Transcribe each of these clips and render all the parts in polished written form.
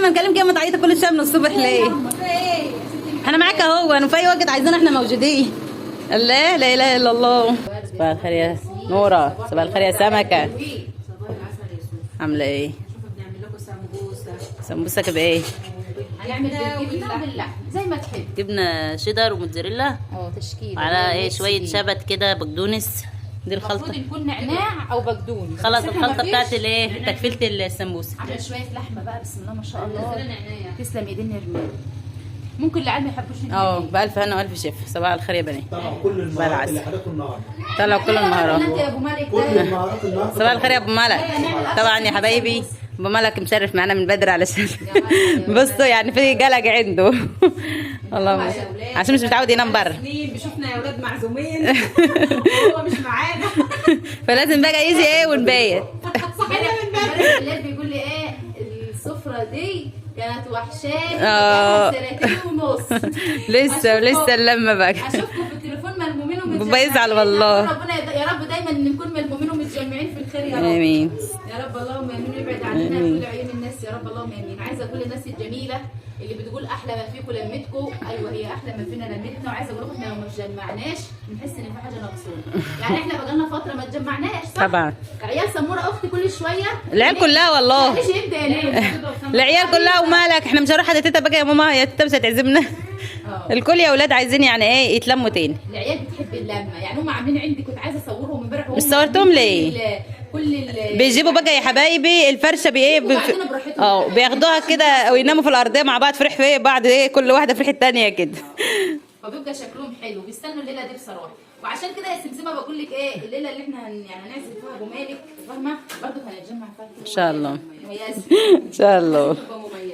احنا نكلم كده، ما تعيطي كل شويه من الصبح ليه؟ احنا معاك اهو، انا في اي وقت عايزين احنا موجودين. لا لا اله الا الله. صباح الخير يا نوره، صباح الخير يا سمكه. عامله ايه؟ بنعمل لكم سمبوسه. سمبوسك بايه؟ هنعمل بالجبنه وباللحم زي ما تحب. جبنه شيدر وموتزاريلا تشكيله وعلى ايه شويه شبت كده، بقدونس. دي الخلطه. المفروض يكون نعناع او بقدونس. خلاص الخلطه بتاعت الايه تكفيله السمبوسه. عامله شويه لحمه بقى، بسم الله ما شاء الله. تسلم ايدين نرمين. ممكن العيال ما يحبوش اه بألف هنا والف شفا. صباح الخير يا بنات. طلعوا كل المهارات اللي حضرتكم النهارده. طلعوا كل المهارات. انت يا ابو مالك كل المهارات النهارده. صباح الخير يا ابو ملك. طبعا يا حبايبي ابو ملك مشرف معانا من بدري علشان بصوا يعني في قلق عنده والله عشان مش متعود ينام بره. بيشوفنا يا اولاد معزومين وهو مش معانا فلازم بقى يجي ايه ونبيت. صحيح بالليل بيقول لي ايه السفره دي كانت وحشاني. سنتين ونص لسه اللمه بقى. اشوفكم في التليفون ملمومين ومتجمعين. بيزعل والله. ربنا يا رب دايما نكون ملمومين ومتجمعين في الخير يا رب. امين يا رب اللهم امين. ويبعد عننا كل عيون الناس يا رب اللهم امين. عايزه اقول للناس الجميله اللي بتقول احلى ما فيكم لمتكم، ايوه هي احلى ما فينا لمتنا. وعايزه اقول لكم احنا لو ما اتجمعناش بنحس ان في حاجه ناقصانا. يعني احنا بقى لنا فتره ما اتجمعناش صح؟ طبعا. عيال سموره اختي كل شويه العيال كلها والله. معلش يبدا ينام. العيال كلها ومالك احنا مش هنروح حتى تيتا بقى يا ماما، يا تيتا مش هتعزمنا. الكل يا اولاد عايزين يعني ايه يتلموا تاني. العيال بتحب اللمه، يعني هم عاملين عندي كنت عايزه اصورهم امبارح. مش صورتهم ليه؟ بيجيبوا بقى يا حبايبي الفرشه بايه بياخدوها كده ويناموا في الارضيه مع بعض، فرح في بعض ايه كل واحده فرح الثانيه كده. فبيبقى شكلهم حلو، بيستنوا الليله دي بصراحه. وعشان كده يا سمسمه بقول لك ايه الليله اللي احنا يعني هنعزم فيها ابو مالك فاهمه برضه هنتجمع فيها ان شاء الله ان شاء الله.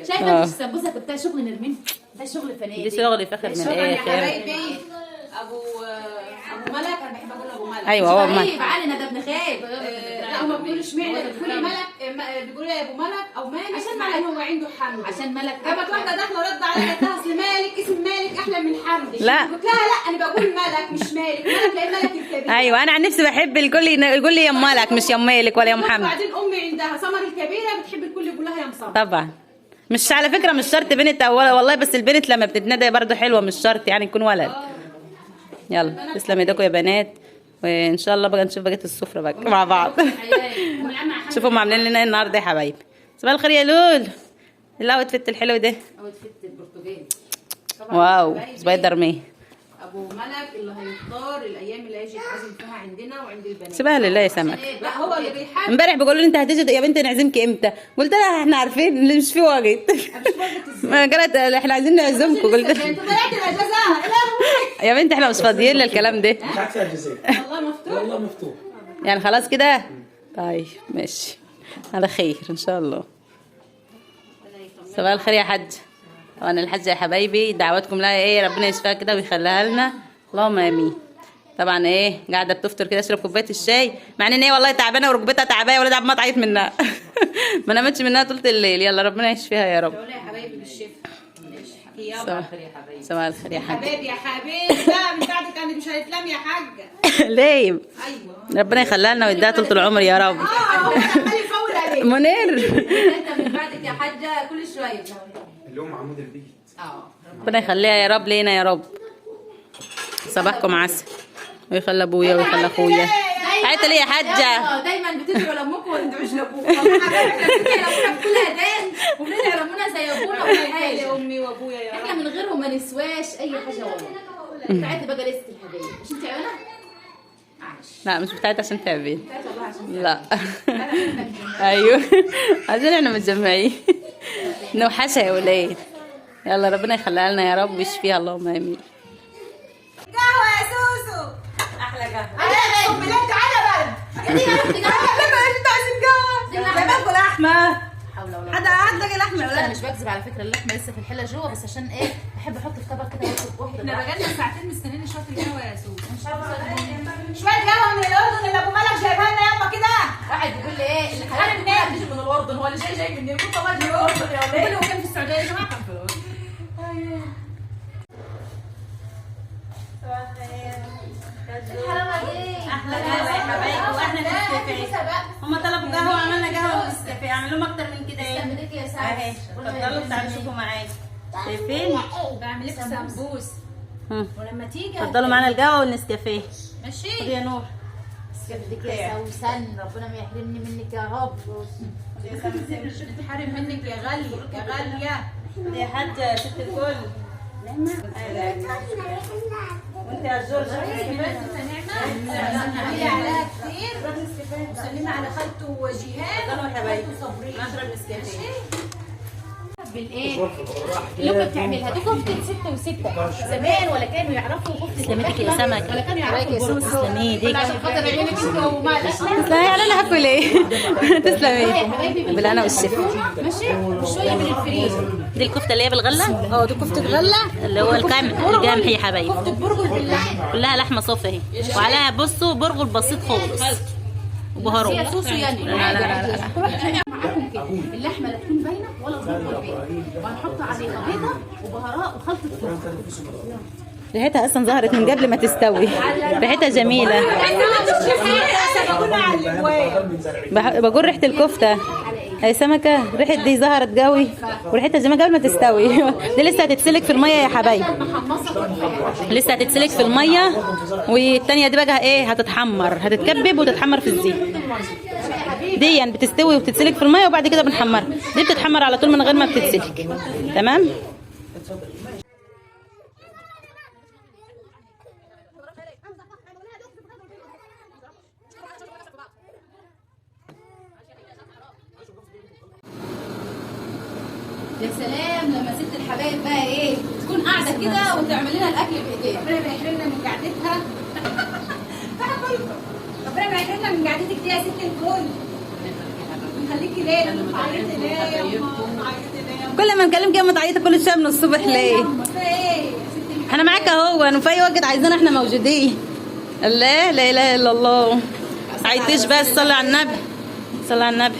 شايفه انت السمبوسه بتاع شغل نرمين ده شغل فنادق. دي شغل فخر من الاخر. ابو ملك، انا بحب اقول ابو ملك. ايوه هو ملك. علينا ده ابن خال. لا هم بيقولوا اشمعنى بتقولي ملك، بيقولوا يا ابو ملك او مالك عشان معنى هو عنده حمد. عشان ملك كانت واحده داخله رد عليا قالت لها اصل مالك اسم مالك احلى من حمد. لا قلت لها لا انا بقول ملك مش مالك، ملك لان ملك الكبير. ايوه انا عن نفسي بحب الكل يقول لي يا ام مالك مش يا ام مالك ولا يا ام محمد. وبعدين امي عندها سمر الكبيره بتحب الكل يقول لها يا مصمر. طبعا مش على فكره مش شرط بنت او والله، بس البنت لما بتتندى برضه حلوه، مش شرط يعني يكون ولد. يلا تسلم ايدكم يا بنات، وان شاء الله بقى نشوف بقيه السفره بقى مع بعض. شوفوا هم عاملين لنا ايه النهارده يا حبايبي. صباح الخير يا لول. الاوتفيت الحلو ده. اوتفيت البرتغالي. واو سبايدر مان. ابو ملك اللي هيختار الايام اللي هيجي يتعزم فيها عندنا وعند البنات. سيبها لله يا سمك. لا هو اللي بيحب. امبارح بيقولوا لي انت هتيجي يا بنتي نعزمك امتى؟ قلت لها احنا عارفين اللي مش في وقت. ما قالت احنا عايزين نعزمكم. قلت انت طلعت الاجازه يا بنتي احنا مش فاضيين للكلام ده. والله مفتوح والله مفتوح يعني خلاص كده. طيب ماشي على خير ان شاء الله. صباح الخير يا حاج. وانا الحاجه يا حبايبي دعواتكم لها ايه ربنا يشفيها كده ويخليها لنا اللهم امين. طبعا ايه قاعده بتفطر كده اشرب كوبايه الشاي مع ان هي والله تعبانه وركبتها تعبانه ولاد عم ما تعيط منها. ما نامتش منها طول الليل. يلا ربنا يشفيها يا رب. يا حبايبي بالشفا. صباح الخير يا حبايبي. صباح الخير يا حاج. حبايبي يا حبيبي لا من بعد كانت مش هتتلم يا حاجه. ليه؟ ايوه ربنا يخليها لنا ويديها طول العمر يا رب. هو عمال يفول عليك. منير. انت من بعدك يا حاجه كل شويه. اللي هم عمود البيت. ربنا يخليها يا رب لينا يا رب. صباحكم عسل ويخلي ابويا ويخلي اخويا. عيطة ليه يا حاجه؟ دايما بتدعوا لامكم ولا بتدعوش لابوكم. احنا بندعي ربنا بكل اذان وبندعي ربنا زي ابونا وكل حاجه. امي وابويا يا رب. احنا من غيرهم ما نسواش اي حاجه والله. بتاعتي بقى لسه الهديه مش انت عيونه؟ معلش. لا مش بتاعت عشان تعبين. بتاعتي والله عشان لا ايوه عايزين احنا متجمعين. نوحشها يا ولاد. يلا ربنا يخليها لنا يا رب ويشفيها اللهم امين. قهوه يا سوسو. احلى قهوه. انا بالله تعالى بقى. لما انت عايزين قهوه. يا باكل لحمه. حد هتلاقي لحمه يا انا ولاد. مش بكذب على فكره اللحمه لسه في الحله جوه بس عشان ايه بحب احط في طبق كده واحده. احنا بقالنا ساعتين مستنيين شويه القهوه يا سوسو. مش عارفه شويه قهوه من الاردن اللي ابو ملك جايبها لنا يابا كده. واحد بيقول لي ايه اللي حضرتك بتاعك بتيجي من الاردن هو اللي جاي من يقول طبعا من الاردن يا ولاد. هو كان في السعوديه يا جماعه كان في الاردن. الحلاوه دي احلى قهوه يا حبايبي واحنا نسكافيه. هم طلبوا قهوه وعملنا قهوه ونسكافيه. اعمل لهم اكتر من كده ايه؟ استنى يا سعد. اهي، اتفضلوا تعالوا شوفوا معايا. شايفين؟ بعمل لك سمبوس ولما تيجي اتفضلوا معانا القهوه والنسكافيه. ماشي. خدي يا نور. بدك يا سوسن، ربنا ما يحرمني منك يا رب. مش بتحرم منك يا غاليه يا غاليه. خدي يا حاجه ست الكل. وانت يا جورج وسلمي على خالته وجيهان وخالته صبري. نشرب نسكافيه. بالايه؟ اللي بتعملها دي كفته 6 و6 زمان، ولا كانوا يعرفوا كفته تسلميدك يا سمك. ولا كانوا يعرفوا تسلميدك. عشان خاطر عينك انت ومالك. تسلمي على انا هاكل ايه. تسلمي بالهنا والشفا. ماشي. وشويه من الفريز. دي الكفته اللي هي بالغله. دي كفته غله اللي هو القمح يا حبايبي. كفته برغل باللحمه كلها لحمه صافيه اهي، وعليها بصوا برغل بسيط خالص وبهارات. هي صوص يعني. لا لا لا لا. معاكم كده اللحمه لا تكون باينه ولا البرغل باين، وهنحط عليها بيضه وبهارات وخلطه سكر. ريحتها اصلا ظهرت من قبل ما تستوي. ريحتها جميله. بقول ريحه الكفته هي سمكه، ريحه دي ظهرت قوي وريحتها جميله قبل ما تستوي. دي لسه هتتسلق في الميه يا حبايبي، لسه هتتسلق في الميه، والتانيه دي بقى ايه هتتحمر، هتتكبب وتتحمر في الزيت. دي يعني بتستوي وبتتسلق في الميه وبعد كده بنحمرها. دي بتتحمر على طول من غير ما بتتسلق. تمام. يا سلام لما ست الحبايب بقى ايه تكون قاعده كده وتعمل لنا الاكل بايديها. ربنا ما يحرمنا من قعدتها. ربنا ما يحرمنا من قعدتك دي يا ست الكل. نخليكي ليه تعيطي ليه يا ماما، تعيطي ليه كل ما نكلم كده متعيطه كل شويه من الصبح ليه؟ احنا معاك اهو، انا في اي وقت عايزانا احنا موجودين. لا لا اله الا الله. عيطيش بس، صلي على النبي، صلي على النبي.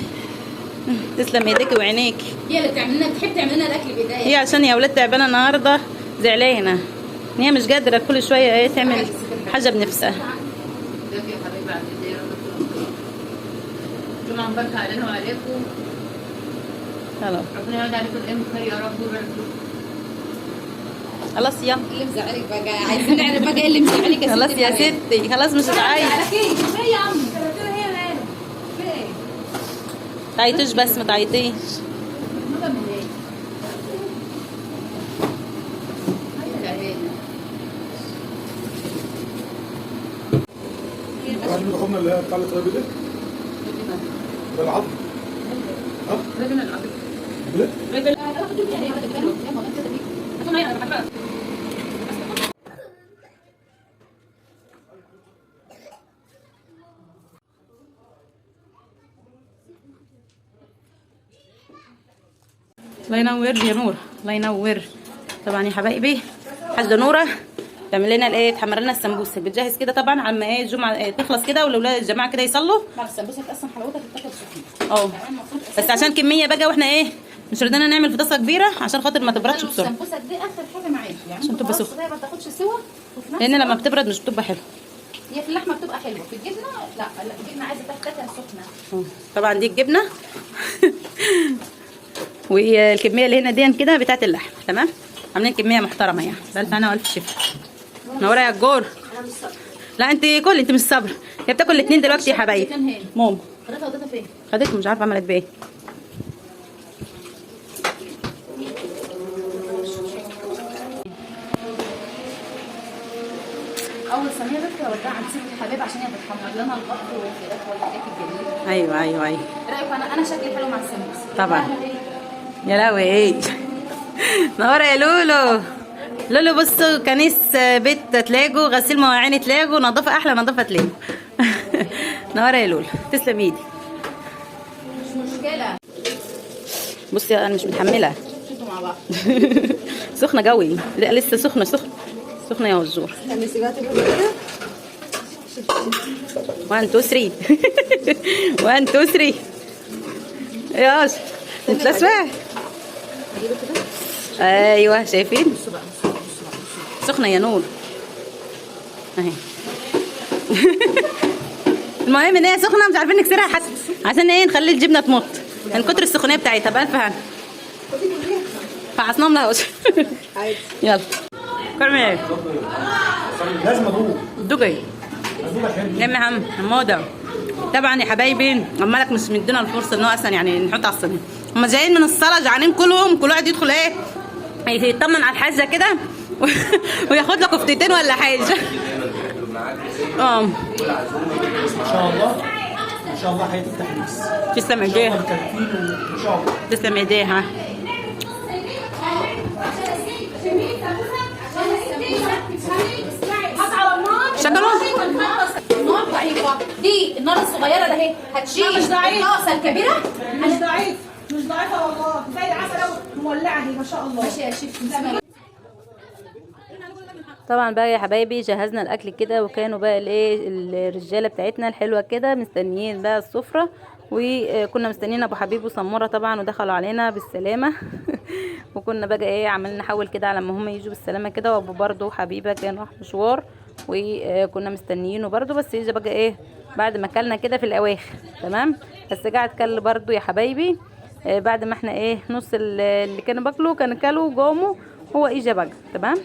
تسلم ايديك وعينيك. هي اللي بتعمل لنا، بتحب تعمل لنا الاكل بايديها. هي عشان يا اولاد تعبانه النهارده زعلانه، هي مش قادره كل شويه ايه تعمل حاجه بنفسها. يا حبيبي عبد الله يا رب جمعة مباركة علينا وعليكم. خلاص ربنا يعود عليكم الايام بخير يا رب ويبارك لكم. خلاص يا اللي مزعلك بقى، عايزين نعرف بقى ايه اللي مزعلك يا خلاص يا ستي، خلاص مش هتعيط. على كيف في يا عم هي مالك في ايه؟ تعيطيش بس، ما تعيطيش. نبقى من ايه؟ عشان تاخدنا اللي هي بتاع الطيب ده. ده العظم. ها؟ رجل العظم. ليه؟ الله ينور يا نور، الله ينور. طبعا يا حبايبي حاجه نوره تعمل لنا الايه، تحمر لنا السمبوسه. بتجهز كده طبعا على ايه الجمعه تخلص كده والاولاد الجماعه كده يصلوا. مع السمبوسه اصلا حلاوتها بتتاكل سخنه. بس عشان كميه بقى واحنا ايه مش رضينا نعمل في طاسه كبيره عشان خاطر ما تبردش بسرعه، السمبوسه دي اخر حاجه معايا يعني عشان تبقى سخنه. ما تاخدش سوا، لان لما بتبرد مش بتبقى حلوه. هي في اللحمه بتبقى حلوه، في الجبنه لا الجبنه عايزه تاكلها سخنه. طبعا دي الجبنه والكميه اللي هنا دي كده بتاعت اللحمه. تمام، عاملين كميه محترمه يعني. بألف هنا والف شفا. نورا يا الجور. لا انت كل انت مش صابره. هي بتاكل الاثنين دلوقتي يا حبايبي. ماما خدتها وديتها فين؟ خدتهم مش عارفه عملت بايه. اول صينيه بس اودعها عند ست الحبايب عشان هي بتحمر لنا البط والفراخ والحاجات الجميله. ايوه ايوه ايوه. رايك انا شكلي حلو مع السمبوسه طبعا. يا لهوي ايه. نورا يا لولو. لولو بصوا كنيس بيت تلاقوا، غسيل مواعين تلاقوا، نظافه احلى نظافه تلاقوا. نورا يا لولو، تسلم ايدي. مش مشكله. بصي انا مش متحمله. شوفوا مع بعض. سخنه قوي. لا لسه سخنه سخنه يا وزور. 1 2 3. 1 2 3. ياش انت اسمع. ايوه شايفين سخنه يا نور اهي. المهم ان هي سخنه مش عارفين نكسرها حتى عشان ايه نخلي الجبنه تمط من كتر السخونيه بتاعتها. بألف هنا فعصناهم لها يلا كرمي ايه؟ لازم ادوق. دوقي ادوق عشان لمي حموده. طبعا يا حبايبي عمالك مش مدينا الفرصه ان هو اصلا يعني نحط على الصينيه. هما جايين من الصلاه جعانين كلهم، كل واحد يدخل ايه يطمن على الحاجه كده وياخد له كفتتين ولا حاجه. ان شاء الله ان شاء الله هيتفتح الناس. تسلم ايديها ان شاء الله. تسلم ايديها. شكله النار ضعيفه دي، النار الصغيره ده اهي هتشيل الطاسه الكبيره. مش ضعيف مش ضعيفه والله، زي العسل أوي، مولعه دي ما شاء الله. ماشي يا شيف. طبعا بقى يا حبايبي جهزنا الاكل كده، وكانوا بقى الايه الرجاله بتاعتنا الحلوه كده مستنيين بقى السفره، وكنا مستنيين ابو حبيب وسموره طبعا، ودخلوا علينا بالسلامه. وكنا بقى ايه عمالين نحاول كده على ما هم يجوا بالسلامه كده، وابو برضه حبيبه كان راح مشوار وكنا مستنيينه برضه، بس يجي بقى ايه بعد ما اكلنا كده في الاواخر تمام. بس قاعد كل برضه يا حبايبي بعد ما احنا ايه نص اللي كانوا باكلوا كانوا كلوا وقاموا، هو اجى بقى تمام.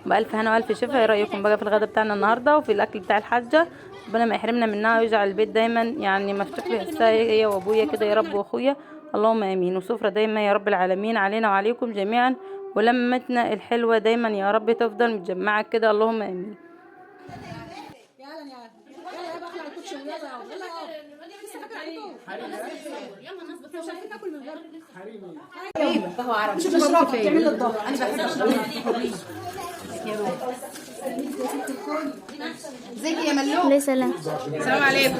بألف هنا وألف شفا. ايه رأيكم بقى في الغدا بتاعنا النهارده وفي الأكل بتاع الحاجة؟ ربنا ما يحرمنا منها ويجعل البيت دايما يعني مفتوح لها هي وأبويا كده يا رب وأخويا، اللهم آمين. وسفرة دايما يا رب العالمين علينا وعليكم جميعا، ولمتنا الحلوة دايما يا رب تفضل متجمعة كده، اللهم آمين. فهو عربي. شوف اشربها تعمل لي الضغط. انا بحب اشربها. ازيك يا ملوك؟ ليه سلام. السلام عليكم.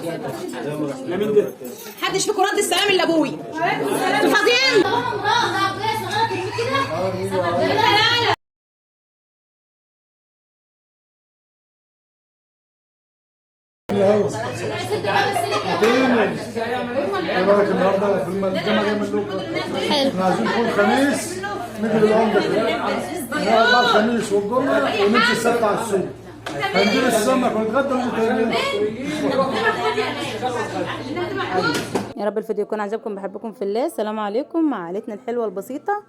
محدش فيكم رد السلام الا ابوي. انتوا فاضيين؟ ايه رايك النهارده في الجامعه جايه من لوكا؟ احنا عايزين كل خميس نيجي للعمده كده. نقعد مع الخميس والجمعه ونمشي السبت على السوق. هنجيب السمك ونتغدى ونتغدى. يا رب الفيديو يكون عجبكم، بحبكم في الله. السلام عليكم مع عائلتنا الحلوه البسيطه.